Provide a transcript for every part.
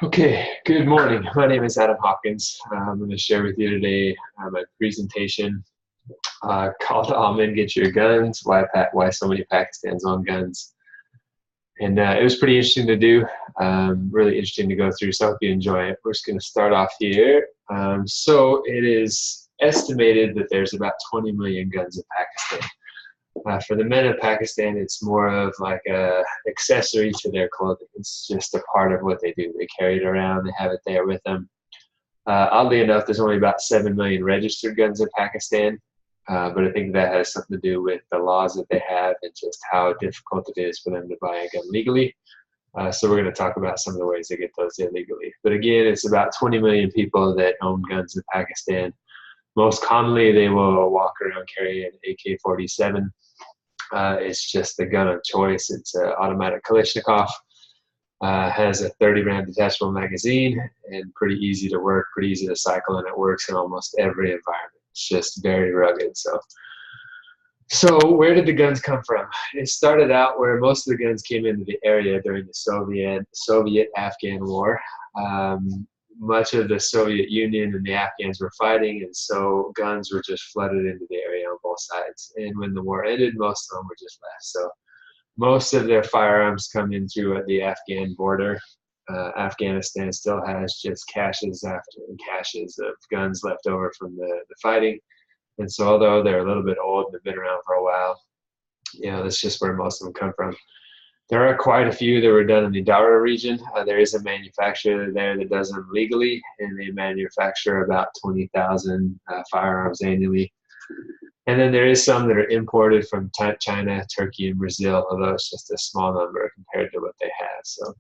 Okay, good morning. My name is Adam Hopkins. I'm going to share with you today my presentation called Ahmed Get Your Guns, why so many Pakistanis own guns. And it was pretty interesting to do, really interesting to go through, so I hope you enjoy it. We're just going to start off here. So it is estimated that there's about 20 million guns in Pakistan. For the men of Pakistan, it's more of like a accessory to their clothing. It's just a part of what they do. They carry it around. They have it there with them. Oddly enough, there's only about 7 million registered guns in Pakistan, but I think that has something to do with the laws that they have and just how difficult it is for them to buy a gun legally. So we're going to talk about some of the ways they get those illegally. But again, it's about 20 million people that own guns in Pakistan. Most commonly, they will walk around carrying an AK-47. It's just the gun of choice. It's an automatic Kalashnikov. Has a 30-round detachable magazine and pretty easy to work, pretty easy to cycle, and it works in almost every environment. It's just very rugged. So where did the guns come from? It started out where most of the guns came into the area during the Soviet-Afghan War. Much of the Soviet Union and the Afghans were fighting, and so guns were just flooded into the area on both sides. And when the war ended, most of them were just left. So most of their firearms come in through the Afghan border. Afghanistan still has just caches after caches of guns left over from the fighting. And so although they're a little bit old and have been around for a while, that's just where most of them come from. There are quite a few that were done in the Dara region. There is a manufacturer there that does them legally, and they manufacture about 20,000 firearms annually. And then there is some that are imported from China, Turkey, and Brazil, although it's just a small number compared to what they have. So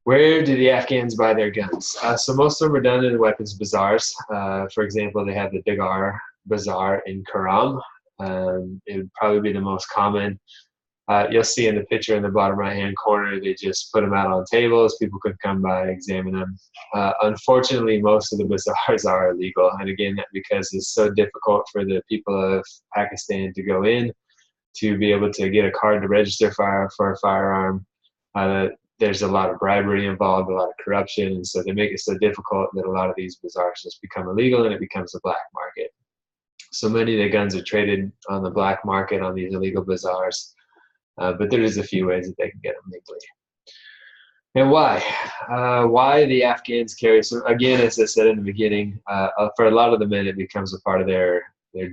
where do the Afghans buy their guns? So most of them are done in weapons bazaars. For example, they have the Digar Bazaar in Karam. It would probably be the most common. You'll see in the picture in the bottom right-hand corner, they just put them out on tables. People could come by, examine them. Unfortunately, most of the bazaars are illegal. And again, because it's so difficult for the people of Pakistan to go in to be able to get a card to register for a firearm. There's a lot of bribery involved, a lot of corruption. And so they make it so difficult that a lot of these bazaars just become illegal and it becomes a black market. So many of the guns are traded on the black market on these illegal bazaars. But there is a few ways that they can get them legally. And why? Why the Afghans carry? So again, as I said in the beginning, for a lot of the men, it becomes a part of their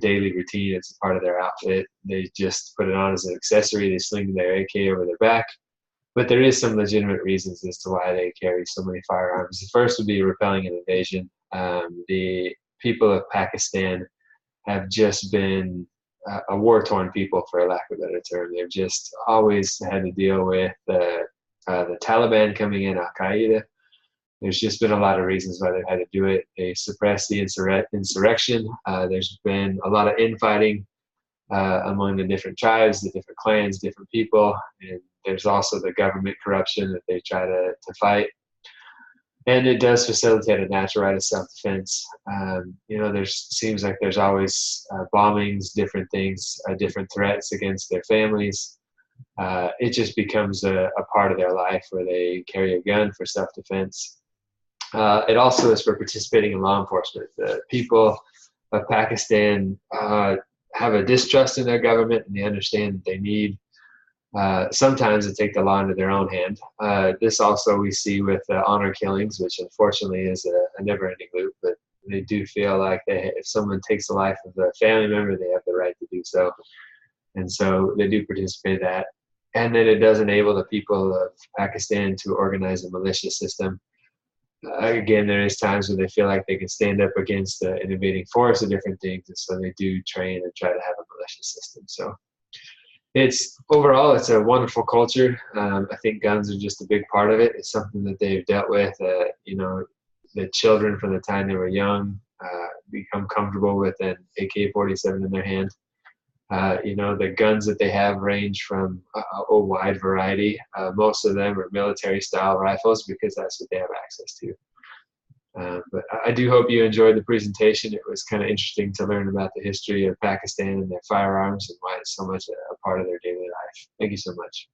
daily routine. It's a part of their outfit. They just put it on as an accessory. They sling their AK over their back. But there is some legitimate reasons as to why they carry so many firearms. The first would be repelling an invasion. The people of Pakistan have just been a war-torn people, for lack of a better term. They've just always had to deal with the Taliban coming in, Al-Qaeda. There's just been a lot of reasons why they've had to do it. They suppressed the insurrection. There's been a lot of infighting among the different tribes, the different clans, different people. And there's also the government corruption that they try to fight. And it does facilitate a natural right of self-defense. Seems like there's always bombings, different things, different threats against their families. It just becomes a part of their life where they carry a gun for self-defense. It also is for participating in law enforcement. The people of Pakistan have a distrust in their government, and they understand that they need sometimes to take the law into their own hand. This also we see with honor killings, which unfortunately is a never-ending loop, but they do feel like if someone takes the life of a family member, they have the right to do so. And so they do participate in that. And then it does enable the people of Pakistan to organize a militia system. Again, there is times when they feel like they can stand up against an invading force or different things, and so they do train and try to have a militia system. So overall, it's a wonderful culture. I think guns are just a big part of it. It's something that they've dealt with. The children from the time they were young become comfortable with an AK-47 in their hand. The guns that they have range from a wide variety. Most of them are military-style rifles because that's what they have access to. But I do hope you enjoyed the presentation. It was kind of interesting to learn about the history of Pakistan and their firearms and why it's so much a part of their daily life. Thank you so much.